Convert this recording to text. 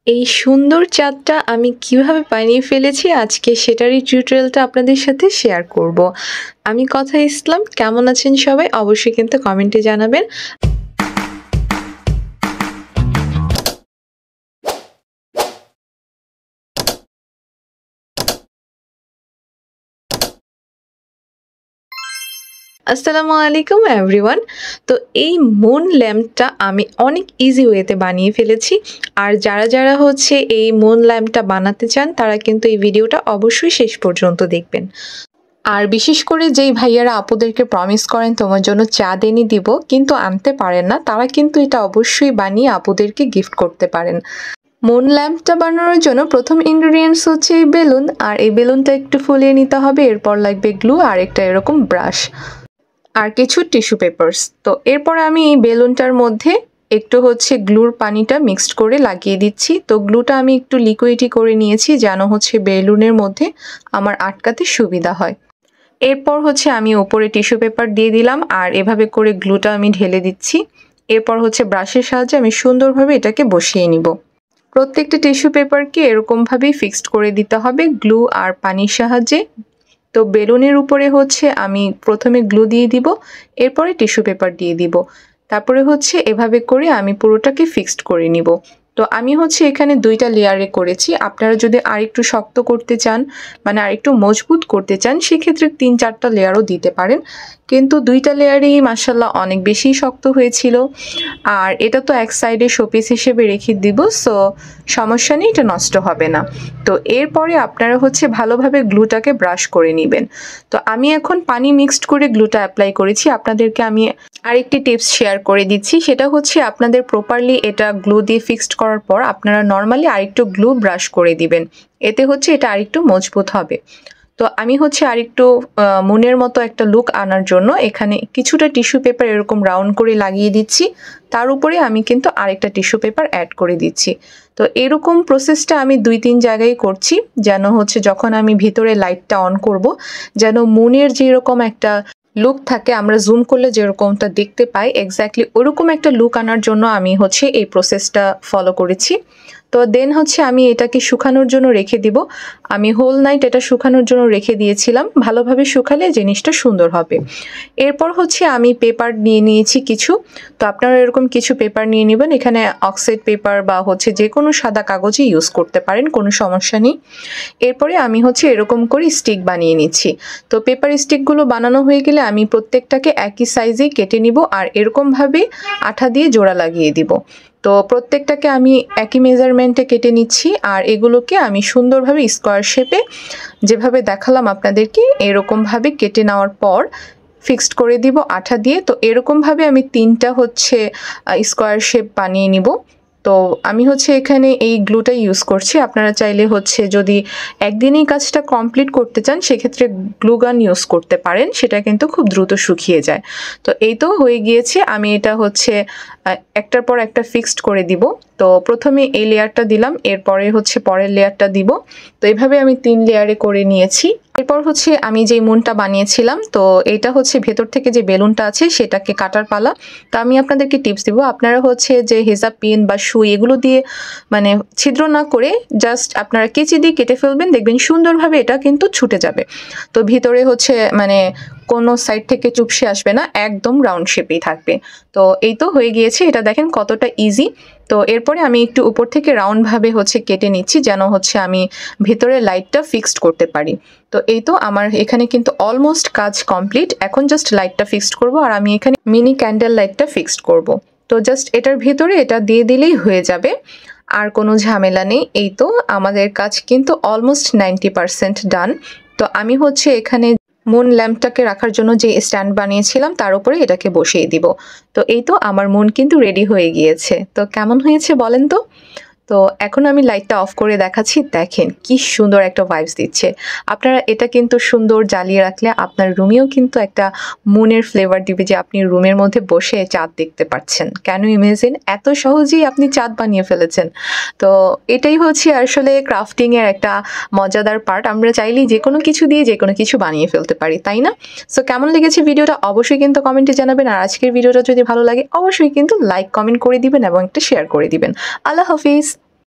এই সুন্দর চাঁদটা আমি কিভাবে বানিয়ে ফেলেছি আজকে সেটারই টিউটোরিয়ালটা আপনাদের সাথে শেয়ার করব। আমি কথা ইসলাম, কেমন আছেন সবাই? অবশ্যই কিন্তু কমেন্টে জানাবেন। আসসালামু আলাইকুম এভরিওয়ান। তো এই মুন ল্যাম্পটা আমি অনেক ইজি ওয়েতে বানিয়ে ফেলেছি। আর যারা হচ্ছে এই মুন ল্যাম্পটা বানাতে চান তারা কিন্তু এই ভিডিওটা অবশ্যই শেষ পর্যন্ত দেখবেন। আর বিশেষ করে যেই ভাইয়ারা আপুদেরকে প্রমিস করেন তোমার জন্য চাঁদ এনে দিব কিন্তু আনতে পারেন না, তারা কিন্তু এটা অবশ্যই বানিয়ে আপুদেরকে গিফট করতে পারেন। মুন ল্যাম্পটা বানানোর জন্য প্রথম ইনগ্রেডিয়েন্টস হচ্ছে এই বেলুন, আর এই বেলুনটা একটু ফুলিয়ে নিতে হবে। এরপর লাগবে গ্লু আর একটা এরকম ব্রাশ আর কিছু টিস্যু পেপারস। তো এরপর আমি এই বেলুনটার মধ্যে একটু হচ্ছে গ্লুর পানিটা মিক্সড করে লাগিয়ে দিচ্ছি। তো গ্লুটা আমি একটু লিকুইডই করে নিয়েছি যেন হচ্ছে বেলুনের মধ্যে আমার আটকাতে সুবিধা হয়। এরপর হচ্ছে আমি ওপরে টিস্যু পেপার দিয়ে দিলাম আর এভাবে করে গ্লুটা আমি ঢেলে দিচ্ছি। এরপর হচ্ছে ব্রাশের সাহায্যে আমি সুন্দরভাবে এটাকে বসিয়ে নিব। প্রত্যেকটা টিস্যু পেপারকে এরকমভাবেই ফিক্সড করে দিতে হবে গ্লু আর পানির সাহায্যে। তো বেলুনের উপরে হচ্ছে আমি প্রথমে গ্লু দিয়ে দিব, এরপরে টিস্যু পেপার দিয়ে দিব, তারপরে হচ্ছে এভাবে করে আমি পুরোটাকে ফিক্সড করে নিব। তো আমি হচ্ছে এখানে 2টা লেয়ারে করেছি। আপনারা যদি আরেকটু শক্ত করতে চান, মানে আরেকটু মজবুত করতে চান, সেক্ষেত্রে 3-4টা লেয়ারও দিতে পারেন। কিন্তু 2টা লেয়ারেই মাশাআল্লাহ অনেক বেশি শক্ত হয়েছিল। আর এটা তো এক সাইডে শোপিস হিসেবে রেখে দিব, সো সমস্যা নেই, এটা নষ্ট হবে না। তো এরপরে আপনারা হচ্ছে ভালোভাবে গ্লুটাকে ব্রাশ করে নেবেন। তো আমি এখন পানি মিক্সড করে গ্লুটা অ্যাপ্লাই করেছি। আপনাদেরকে আমি আরেকটি টিপস শেয়ার করে দিচ্ছি, সেটা হচ্ছে আপনাদের প্রপারলি এটা গ্লু দিয়ে ফিক্সড করার পর আপনারা নর্মালি আরেকটু গ্লু ব্রাশ করে দিবেন। এতে হচ্ছে এটা আরেকটু মজবুত হবে। তো আমি হচ্ছে আরেকটু মুনের মতো একটা লুক আনার জন্য এখানে কিছুটা টিস্যু পেপার এরকম রাউন্ড করে লাগিয়ে দিচ্ছি। তার উপরে আমি কিন্তু আরেকটা টিস্যু পেপার অ্যাড করে দিচ্ছি। তো এরকম প্রসেসটা আমি 2-3 জায়গায় করছি, যেন হচ্ছে যখন আমি ভিতরে লাইটটা অন করব যেন মুনের যেরকম একটা লুক থাকে, আমরা জুম করলে যেরকমটা দেখতে পাই এক্স্যাক্টলি ওরকম একটা লুক আনার জন্য আমি হচ্ছে এই প্রসেসটা ফলো করেছি। তো দেন হচ্ছে আমি এটাকে শুকানোর জন্য রেখে দিব। আমি হোল নাইট এটা শুকানোর জন্য রেখে দিয়েছিলাম, ভালোভাবে শুকালে জিনিসটা সুন্দর হবে। এরপর হচ্ছে আমি পেপার নিয়ে নিয়েছি কিছু। তো আপনারা এরকম কিছু পেপার নিয়ে নেবেন, এখানে অক্সাইড পেপার বা হচ্ছে যে কোনো সাদা কাগজই ইউজ করতে পারেন, কোনো সমস্যা নেই। এরপরে আমি হচ্ছে এরকম করে স্টিক বানিয়ে নিচ্ছি। তো পেপার স্টিকগুলো বানানো হয়ে গেলে আমি প্রত্যেকটাকে একই সাইজেই কেটে নিব আর এরকমভাবে আঠা দিয়ে জোড়া লাগিয়ে দিব। তো প্রত্যেকটাকে আমি একই মেজারমেন্টে কেটে নিচ্ছি আর এগুলোকে আমি সুন্দরভাবে স্কোয়ার শেপে যেভাবে দেখালাম আপনাদেরকে এরকমভাবে কেটে নেওয়ার পর ফিক্সড করে দিব আঠা দিয়ে। তো এরকমভাবে আমি 3টা হচ্ছে স্কোয়ার শেপ বানিয়ে নিব। তো আমি হচ্ছে এখানে এই গ্লুটা ইউজ করছি। আপনারা চাইলে হচ্ছে যদি একদিনেই কাজটা কমপ্লিট করতে চান সেক্ষেত্রে গ্লু গান ইউজ করতে পারেন, সেটা কিন্তু খুব দ্রুত শুকিয়ে যায়। তো এই তো হয়ে গিয়েছে, আমি এটা হচ্ছে একটার পর একটা ফিক্সড করে দিব। তো প্রথমে এই লেয়ারটা দিলাম, এরপরে হচ্ছে পরের লেয়ারটা দিব। তো এইভাবে আমি 3 লেয়ারে করে নিয়েছি। এরপর হচ্ছে আমি যে মুনটা বানিয়েছিলাম, তো এটা হচ্ছে ভেতর থেকে যে বেলুনটা আছে সেটাকে কাটার পালা। তো আমি আপনাদেরকে টিপস দিব, আপনারা হচ্ছে যে হেজাব পিন বা সুই এগুলো দিয়ে মানে ছিদ্র না করে জাস্ট আপনারা কেচি দিয়ে কেটে ফেলবেন, দেখবেন সুন্দরভাবে এটা কিন্তু ছুটে যাবে। তো ভিতরে হচ্ছে মানে কোনো সাইড থেকে চুপসে আসবে না, একদম রাউন্ড শেপেই থাকবে। তো এই তো হয়ে গিয়েছে, এটা দেখেন কতটা ইজি। তো এরপরে আমি একটু উপর থেকে রাউন্ডভাবে হচ্ছে কেটে নিচ্ছি যেন হচ্ছে আমি ভেতরে লাইটটা ফিক্সড করতে পারি। তো এই তো আমার এখানে কিন্তু অলমোস্ট কাজ কমপ্লিট। এখন জাস্ট লাইটটা ফিক্সড করব আর আমি এখানে মিনি ক্যান্ডেল লাইটটা ফিক্সড করব। তো জাস্ট এটার ভেতরে এটা দিয়ে দিলেই হয়ে যাবে, আর কোনো ঝামেলা নেই। এই তো আমাদের কাজ কিন্তু অলমোস্ট 90% ডান। তো আমি হচ্ছে এখানে মুন ল্যাম্পটাকে রাখার জন্য যে স্ট্যান্ড বানিয়েছিলাম তার উপরে এটাকে বসিয়ে দিব। তো এই তো আমার মুন কিন্তু রেডি হয়ে গিয়েছে। তো কেমন হয়েছে বলেন তো? তো এখন আমি লাইটটা অফ করে দেখাচ্ছি, দেখেন কি সুন্দর একটা ভাইবস দিচ্ছে। আপনারা এটা কিন্তু সুন্দর জ্বালিয়ে রাখলে আপনার রুমেও কিন্তু একটা মুনের ফ্লেভার দিবে, যে আপনি রুমের মধ্যে বসে চাঁদ দেখতে পাচ্ছেন। কেন ইমেজিন, এত সহজেই আপনি চাঁদ বানিয়ে ফেলেছেন। তো এটাই হচ্ছে আসলে ক্রাফটিং এর একটা মজাদার পার্ট, আমরা চাইলেই যে কোনো কিছু দিয়ে যে কোনো কিছু বানিয়ে ফেলতে পারি, তাই না? সো কেমন লেগেছে ভিডিওটা অবশ্যই কিন্তু কমেন্টে জানাবেন, আর আজকের ভিডিওটা যদি ভালো লাগে অবশ্যই কিন্তু লাইক কমেন্ট করে দিবেন এবং একটা শেয়ার করে দিবেন। আল্লাহ হাফিজ।